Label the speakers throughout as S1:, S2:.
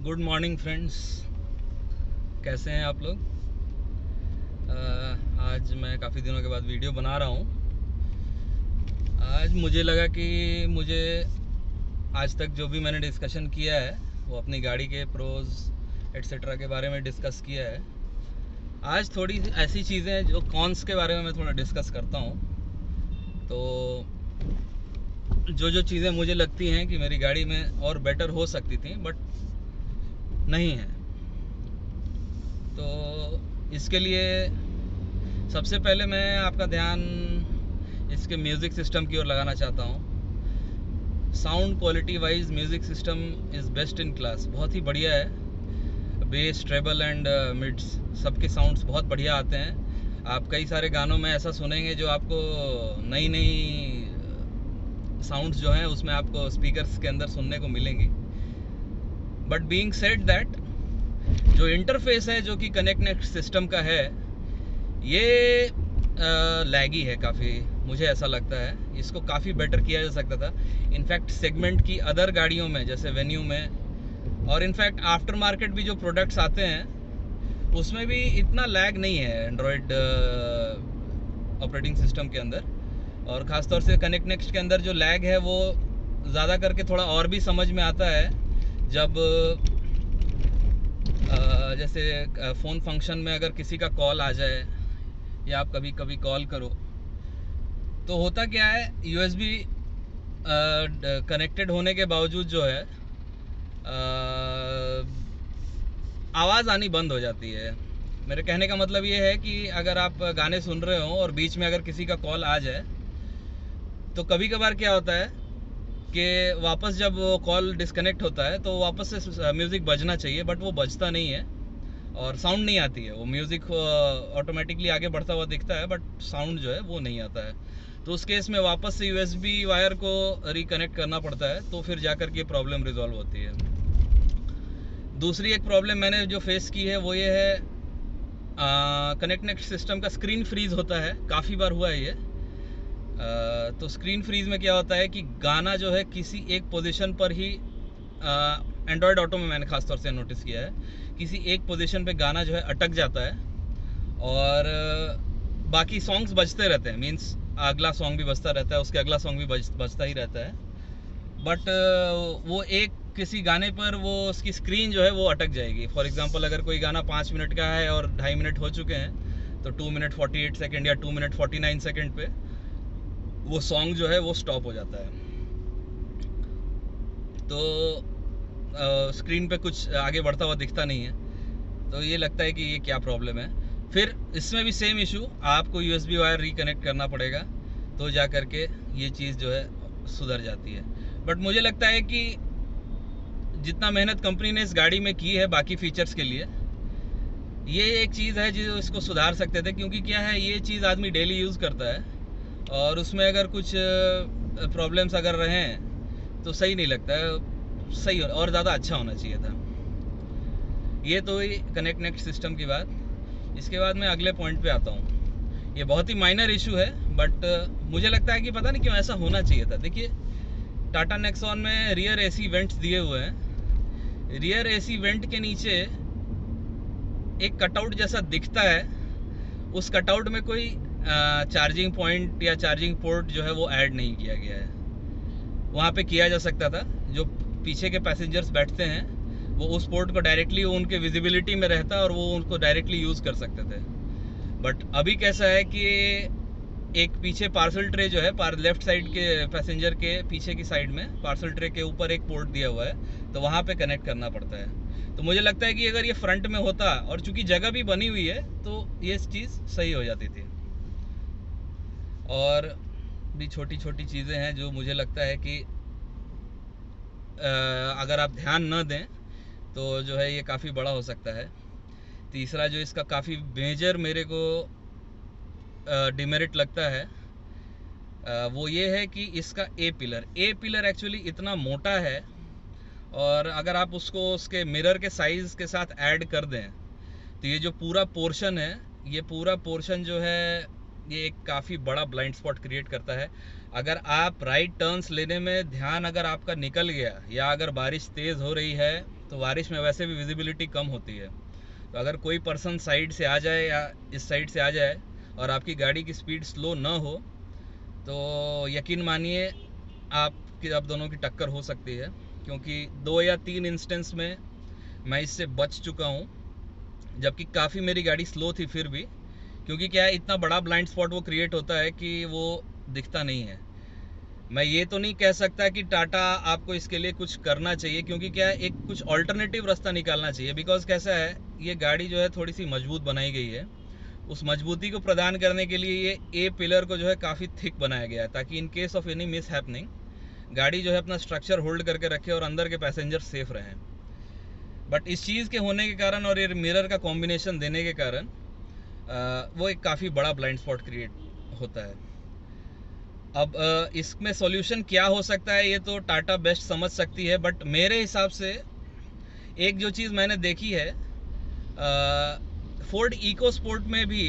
S1: Good morning friends, कैसे हैं आप लोग। आज मैं काफ़ी दिनों के बाद वीडियो बना रहा हूँ। आज मुझे लगा कि मुझे आज तक जो भी मैंने डिस्कशन किया है वो अपनी गाड़ी के प्रोज एट्सेट्रा के बारे में डिस्कस किया है। आज थोड़ी ऐसी चीज़ें हैं जो कॉन्स के बारे में मैं थोड़ा डिस्कस करता हूँ। तो जो चीज़ें मुझे लगती हैं कि मेरी गाड़ी में और बेटर हो सकती थी बट नहीं है, तो इसके लिए सबसे पहले मैं आपका ध्यान इसके म्यूज़िक सिस्टम की ओर लगाना चाहता हूँ। Sound quality wise music system is best in class, बहुत ही बढ़िया है। बेस, ट्रेबल एंड मिड्स सबके साउंड्स बहुत बढ़िया आते हैं। आप कई सारे गानों में ऐसा सुनेंगे जो आपको नई नई साउंड्स जो हैं उसमें आपको स्पीकर्स के अंदर सुनने को मिलेंगी। बट बीइंग सेड दैट, जो इंटरफेस है जो कि कनेक्ट सिस्टम का है ये लैगी है काफ़ी, मुझे ऐसा लगता है। इसको काफ़ी बेटर किया जा सकता था। इनफैक्ट सेगमेंट की अदर गाड़ियों में जैसे वेन्यू में और इनफैक्ट आफ्टर मार्केट भी जो प्रोडक्ट्स आते हैं उसमें भी इतना लैग नहीं है एंड्रॉयड ऑपरेटिंग सिस्टम के अंदर। और ख़ासतौर से कनेक्ट नेक्स्ट के अंदर जो लैग है वो ज़्यादा करके थोड़ा और भी समझ में आता है जब जैसे फ़ोन फंक्शन में अगर किसी का कॉल आ जाए या आप कभी कभी कॉल करो तो होता क्या है, यूएसबी कनेक्टेड होने के बावजूद जो है आवाज़ आनी बंद हो जाती है। मेरे कहने का मतलब ये है कि अगर आप गाने सुन रहे हो और बीच में अगर किसी का कॉल आ जाए तो कभी कभार क्या होता है कि वापस जब वो कॉल डिस्कनेक्ट होता है तो वापस से म्यूज़िक बजना चाहिए बट वो बजता नहीं है और साउंड नहीं आती है। वो म्यूज़िक ऑटोमेटिकली आगे बढ़ता हुआ दिखता है बट साउंड जो है वो नहीं आता है। तो उस केस में वापस से यूएसबी वायर को रिकनेक्ट करना पड़ता है, तो फिर जाकर के प्रॉब्लम रिजॉल्व होती है। दूसरी एक प्रॉब्लम मैंने जो फेस की है वो ये है, कनेक्ट सिस्टम का स्क्रीन फ्रीज होता है। काफ़ी बार हुआ है ये। तो स्क्रीन फ्रीज में क्या होता है कि गाना जो है किसी एक पोजीशन पर ही, एंड्रॉयड ऑटो में मैंने खासतौर से नोटिस किया है, किसी एक पोजीशन पे गाना जो है अटक जाता है और बाकी सॉन्ग्स बजते रहते हैं। मींस अगला सॉन्ग भी बजता रहता है, उसके अगला सॉन्ग भी बजता ही रहता है बट वो एक किसी गाने पर वो उसकी स्क्रीन जो है वो अटक जाएगी। फॉर एग्जांपल अगर कोई गाना 5 मिनट का है और 2.5 मिनट हो चुके हैं तो 2 मिनट 48 सेकेंड या 2 मिनट 49 सेकेंड पे वो सॉन्ग जो है वो स्टॉप हो जाता है। तो स्क्रीन पे कुछ आगे बढ़ता हुआ दिखता नहीं है, तो ये लगता है कि ये क्या प्रॉब्लम है। फिर इसमें भी सेम इशू, आपको यूएसबी वायर रिकनेक्ट करना पड़ेगा तो जा कर के ये चीज़ जो है सुधर जाती है। बट मुझे लगता है कि जितना मेहनत कंपनी ने इस गाड़ी में की है बाकी फीचर्स के लिए, ये एक चीज़ है जो इसको सुधार सकते थे। क्योंकि क्या है, ये चीज़ आदमी डेली यूज़ करता है और उसमें अगर कुछ प्रॉब्लम्स अगर रहें तो सही नहीं लगता है। सही और ज़्यादा अच्छा होना चाहिए था। ये तो ही कनेक्ट सिस्टम की बात। इसके बाद मैं अगले पॉइंट पे आता हूँ। ये बहुत ही माइनर इशू है बट मुझे लगता है कि पता नहीं क्यों ऐसा होना चाहिए था। देखिए, टाटा नेक्सॉन में रियर एसी वेंट्स दिए हुए हैं। रियर एसी वेंट के नीचे एक कटआउट जैसा दिखता है, उस कटआउट में कोई चार्जिंग पॉइंट या चार्जिंग पोर्ट जो है वो ऐड नहीं किया गया है। वहाँ पे किया जा सकता था। जो पीछे के पैसेंजर्स बैठते हैं वो उस पोर्ट को डायरेक्टली उनके विजिबिलिटी में रहता और वो उनको डायरेक्टली यूज़ कर सकते थे। बट अभी कैसा है कि एक पीछे पार्सल ट्रे जो है लेफ्ट साइड के पैसेंजर के पीछे की साइड में पार्सल ट्रे के ऊपर एक पोर्ट दिया हुआ है, तो वहाँ पे कनेक्ट करना पड़ता है। तो मुझे लगता है कि अगर ये फ्रंट में होता और चूंकि जगह भी बनी हुई है तो ये चीज़ सही हो जाती थी। और भी छोटी छोटी चीज़ें हैं जो मुझे लगता है कि अगर आप ध्यान न दें तो जो है ये काफ़ी बड़ा हो सकता है। तीसरा जो इसका काफ़ी मेजर मेरे को डिमेरिट लगता है वो ये है कि इसका ए पिलर एक्चुअली इतना मोटा है और अगर आप उसको उसके मिरर के साइज़ के साथ ऐड कर दें तो ये जो पूरा पोर्शन है, ये पूरा पोर्शन जो है ये एक काफ़ी बड़ा ब्लाइंड स्पॉट क्रिएट करता है। अगर आप राइट टर्न्स लेने में ध्यान अगर आपका निकल गया या अगर बारिश तेज़ हो रही है तो बारिश में वैसे भी विजिबिलिटी कम होती है। तो अगर कोई पर्सन साइड से आ जाए या इस साइड से आ जाए और आपकी गाड़ी की स्पीड स्लो ना हो तो यकीन मानिए आप दोनों की टक्कर हो सकती है, क्योंकि 2 या 3 इंस्टेंस में मैं इससे बच चुका हूँ, जबकि काफ़ी मेरी गाड़ी स्लो थी फिर भी, क्योंकि क्या है, इतना बड़ा ब्लाइंड स्पॉट वो क्रिएट होता है कि वो दिखता नहीं है। मैं ये तो नहीं कह सकता कि टाटा आपको इसके लिए कुछ करना चाहिए, क्योंकि क्या है, एक कुछ ऑल्टरनेटिव रास्ता निकालना चाहिए। बिकॉज कैसा है, ये गाड़ी जो है थोड़ी सी मजबूत बनाई गई है, उस मजबूती को प्रदान करने के लिए ये ए पिलर को जो है काफ़ी थिक बनाया गया है, ताकि in case of any miss happening गाड़ी जो है अपना स्ट्रक्चर होल्ड करके रखे और अंदर के पैसेंजर सेफ रहें। बट इस चीज़ के होने के कारण और ये मिरर का कॉम्बिनेशन देने के कारण वो एक काफ़ी बड़ा ब्लाइंड स्पॉट क्रिएट होता है। अब इसमें सॉल्यूशन क्या हो सकता है ये तो टाटा बेस्ट समझ सकती है, बट मेरे हिसाब से एक जो चीज़ मैंने देखी है, फोर्ड इको स्पोर्ट में भी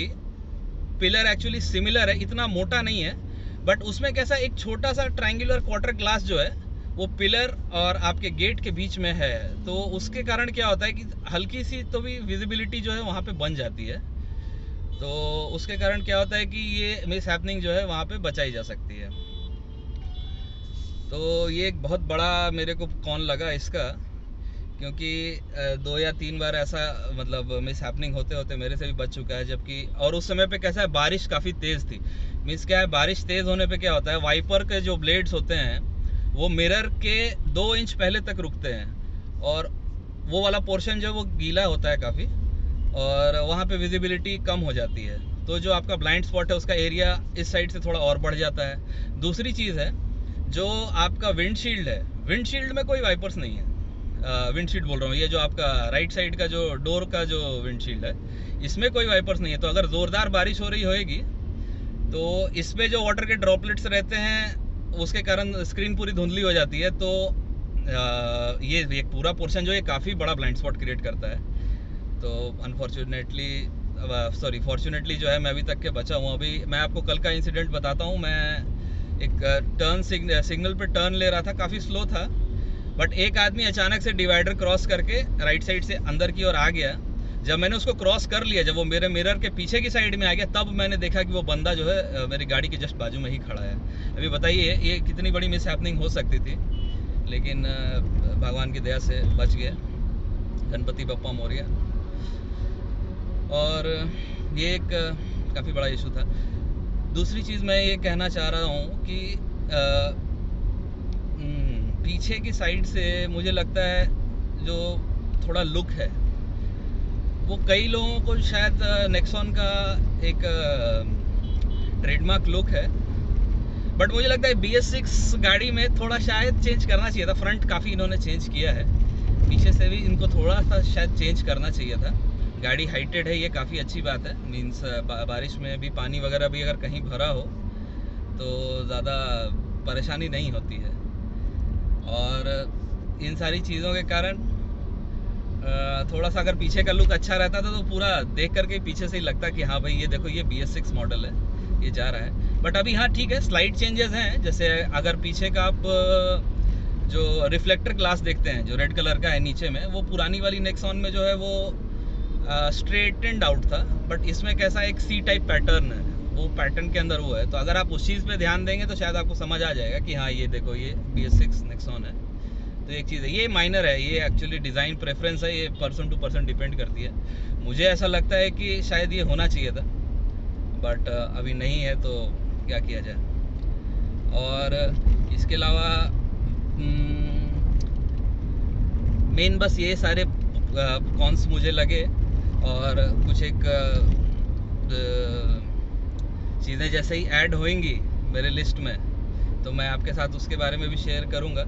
S1: पिलर एक्चुअली सिमिलर है, इतना मोटा नहीं है, बट उसमें कैसा एक छोटा सा ट्रायंगुलर क्वार्टर ग्लास जो है वो पिलर और आपके गेट के बीच में है। तो उसके कारण क्या होता है कि हल्की सी तो भी विजिबिलिटी जो है वहाँ पे बन जाती है। तो उसके कारण क्या होता है कि ये मिस हैपनिंग जो है वहाँ पे बचाई जा सकती है। तो ये एक बहुत बड़ा मेरे को कौन लगा इसका, क्योंकि 2 या 3 बार ऐसा मतलब मिस हैपनिंग होते होते मेरे से भी बच चुका है। जबकि और उस समय पे कैसा है, बारिश काफ़ी तेज़ थी। मीन्स क्या है, बारिश तेज़ होने पे क्या होता है, वाइपर के जो ब्लेड्स होते हैं वो मिरर के 2 इंच पहले तक रुकते हैं, और वो वाला पोर्शन जो वो गीला होता है काफ़ी, और वहाँ पे विजिबिलिटी कम हो जाती है। तो जो आपका ब्लाइंड स्पॉट है उसका एरिया इस साइड से थोड़ा और बढ़ जाता है। दूसरी चीज़ है, जो आपका विंडशील्ड है, विंडशील्ड में कोई वाइपर्स नहीं है। विंडशील्ड बोल रहा हूँ, ये जो आपका राइट साइड का जो डोर का जो विंडशील्ड है, इसमें कोई वाइपर्स नहीं है। तो अगर ज़ोरदार बारिश हो रही होएगी तो इसमें जो वाटर के ड्रॉपलेट्स रहते हैं उसके कारण स्क्रीन पूरी धुंधली हो जाती है। तो ये एक पूरा पोर्शन जो है काफ़ी बड़ा ब्लाइंड स्पॉट क्रिएट करता है। तो फॉर्चुनेटली जो है मैं अभी तक के बचा हूँ। अभी मैं आपको कल का इंसिडेंट बताता हूँ। मैं एक टर्न सिग्नल पे टर्न ले रहा था, काफ़ी स्लो था, बट एक आदमी अचानक से डिवाइडर क्रॉस करके राइट साइड से अंदर की ओर आ गया। जब मैंने उसको क्रॉस कर लिया, जब वो मेरे मिरर के पीछे की साइड में आ गया, तब मैंने देखा कि वो बंदा जो है मेरी गाड़ी के जस्ट बाजू में ही खड़ा है। अभी बताइए ये कितनी बड़ी मिस हैपनिंग हो सकती थी, लेकिन भगवान की दया से बच गया। गणपति बप्पा मौर्य। और ये एक काफ़ी बड़ा इशू था। दूसरी चीज़ मैं ये कहना चाह रहा हूँ कि पीछे की साइड से मुझे लगता है जो थोड़ा लुक है वो कई लोगों को शायद नेक्सॉन का एक ट्रेडमार्क लुक है, बट मुझे लगता है BS6 गाड़ी में थोड़ा शायद चेंज करना चाहिए था। फ्रंट काफ़ी इन्होंने चेंज किया है, पीछे से भी इनको थोड़ा सा शायद चेंज करना चाहिए था। गाड़ी हाइटेड है, ये काफ़ी अच्छी बात है। मीन्स बारिश में भी पानी वगैरह भी अगर कहीं भरा हो तो ज़्यादा परेशानी नहीं होती है। और इन सारी चीज़ों के कारण थोड़ा सा अगर पीछे का लुक अच्छा रहता था तो पूरा देख करके पीछे से ही लगता कि हाँ भाई ये देखो ये BS6 मॉडल है, ये जा रहा है। बट अभी हाँ ठीक है, स्लाइड चेंजेस हैं। जैसे अगर पीछे का आप जो रिफ्लेक्टर ग्लास देखते हैं जो रेड कलर का है नीचे में, वो पुरानी वाली नेक्सॉन में जो है वो स्ट्रेटेंड आउट था, बट इसमें कैसा एक C टाइप पैटर्न है, वो पैटर्न के अंदर वो है। तो अगर आप उस चीज़ पे ध्यान देंगे तो शायद आपको समझ आ जाएगा कि हाँ ये देखो ये BS6 नेक्सॉन है। तो एक चीज़ है, ये माइनर है, ये एक्चुअली डिज़ाइन प्रेफरेंस है, ये पर्सन टू पर्सन डिपेंड करती है। मुझे ऐसा लगता है कि शायद ये होना चाहिए था, बट अभी नहीं है तो क्या किया जाए। और इसके अलावा मेन बस ये सारे कॉन्स मुझे लगे, और कुछ एक चीज़ें जैसे ही ऐड होंगी मेरे लिस्ट में तो मैं आपके साथ उसके बारे में भी शेयर करूँगा।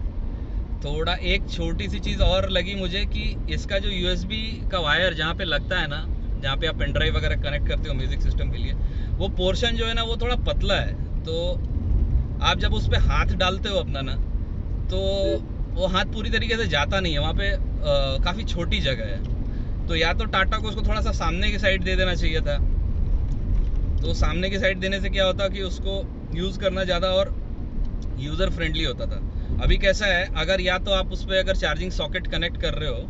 S1: थोड़ा एक छोटी सी चीज़ और लगी मुझे कि इसका जो USB का वायर जहाँ पे लगता है ना, जहाँ पे आप पेन ड्राइव वगैरह कनेक्ट करते हो म्यूज़िक सिस्टम के लिए, वो पोर्शन जो है ना वो थोड़ा पतला है। तो आप जब उस पर हाथ डालते हो अपना ना, तो वो हाथ पूरी तरीके से जाता नहीं है, वहाँ पे काफ़ी छोटी जगह है। तो या तो टाटा को उसको थोड़ा सा सामने की साइड दे देना चाहिए था। तो सामने की साइड देने से क्या होता कि उसको यूज़ करना ज़्यादा और यूज़र फ्रेंडली होता था। अभी कैसा है, अगर या तो आप उस पर अगर चार्जिंग सॉकेट कनेक्ट कर रहे हो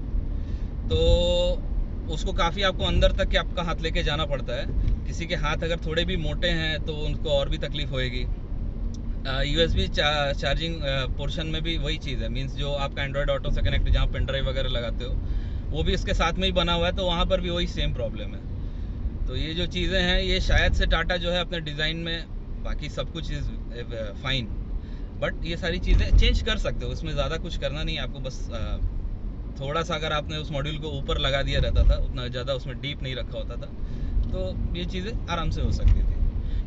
S1: तो उसको काफ़ी आपको अंदर तक के आपका हाथ लेके जाना पड़ता है। किसी के हाथ अगर थोड़े भी मोटे हैं तो उनको और भी तकलीफ होएगी। USB चार्जिंग पोर्शन में भी वही चीज़ है, मींस जो आपका एंड्रॉयड ऑटो से कनेक्ट जहाँ पेन ड्राइव वगैरह लगाते हो वो भी इसके साथ में ही बना हुआ है, तो वहाँ पर भी वही सेम प्रॉब्लम है। तो ये जो चीज़ें हैं ये शायद से टाटा जो है अपने डिज़ाइन में, बाकी सब कुछ इज़ फाइन, बट ये सारी चीज़ें चेंज कर सकते हो, इसमें ज़्यादा कुछ करना नहीं है आपको। बस थोड़ा सा अगर आपने उस मॉड्यूल को ऊपर लगा दिया रहता था, उतना ज़्यादा उसमें डीप नहीं रखा होता था, तो ये चीज़ें आराम से हो सकती थी।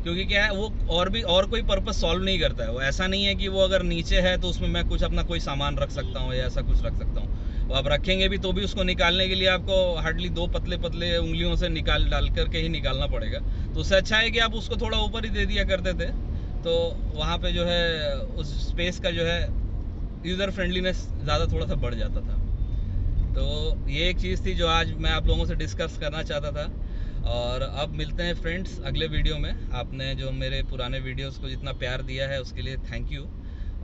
S1: क्योंकि क्या है, वो और कोई पर्पस सॉल्व नहीं करता है। वो ऐसा नहीं है कि वो अगर नीचे है तो उसमें मैं कुछ अपना कोई सामान रख सकता हूँ या ऐसा कुछ रख सकता हूँ। वो आप रखेंगे भी तो भी उसको निकालने के लिए आपको हार्डली 2 पतले पतले उंगलियों से डाल करके ही निकालना पड़ेगा। तो उससे अच्छा है कि आप उसको थोड़ा ऊपर ही दे दिया करते थे, तो वहाँ पे जो है उस स्पेस का जो है यूज़र फ्रेंडलीनेस ज़्यादा थोड़ा सा बढ़ जाता था। तो ये एक चीज़ थी जो आज मैं आप लोगों से डिस्कस करना चाहता था। और अब मिलते हैं फ्रेंड्स अगले वीडियो में। आपने जो मेरे पुराने वीडियोस को जितना प्यार दिया है उसके लिए थैंक यू,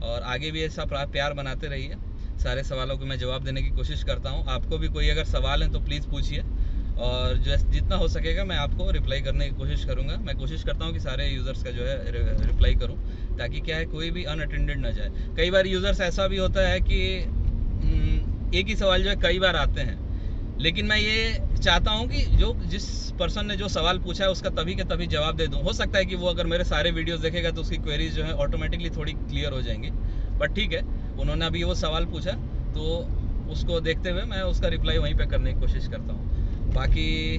S1: और आगे भी ऐसा प्यार बनाते रहिए। सारे सवालों को मैं जवाब देने की कोशिश करता हूँ। आपको भी कोई अगर सवाल है तो प्लीज़ पूछिए, और जो जितना हो सकेगा मैं आपको रिप्लाई करने की कोशिश करूँगा। मैं कोशिश करता हूँ कि सारे यूज़र्स का जो है रिप्लाई करूँ, ताकि क्या है कोई भी अनअटेंडेड ना जाए। कई बार यूज़र्स ऐसा भी होता है कि एक ही सवाल जो है कई बार आते हैं, लेकिन मैं ये चाहता हूँ कि जिस पर्सन ने जो सवाल पूछा है उसका तभी के तभी जवाब दे दूँ। हो सकता है कि वो अगर मेरे सारे वीडियोस देखेगा तो उसकी क्वेरीज जो है ऑटोमेटिकली थोड़ी क्लियर हो जाएंगी, बट ठीक है, उन्होंने अभी वो सवाल पूछा तो उसको देखते हुए मैं उसका रिप्लाई वहीं पे करने की कोशिश करता हूँ। बाकी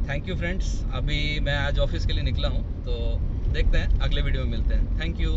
S1: थैंक यू फ्रेंड्स। अभी मैं आज ऑफिस के लिए निकला हूँ, तो देखते हैं अगले वीडियो में मिलते हैं। Thank you.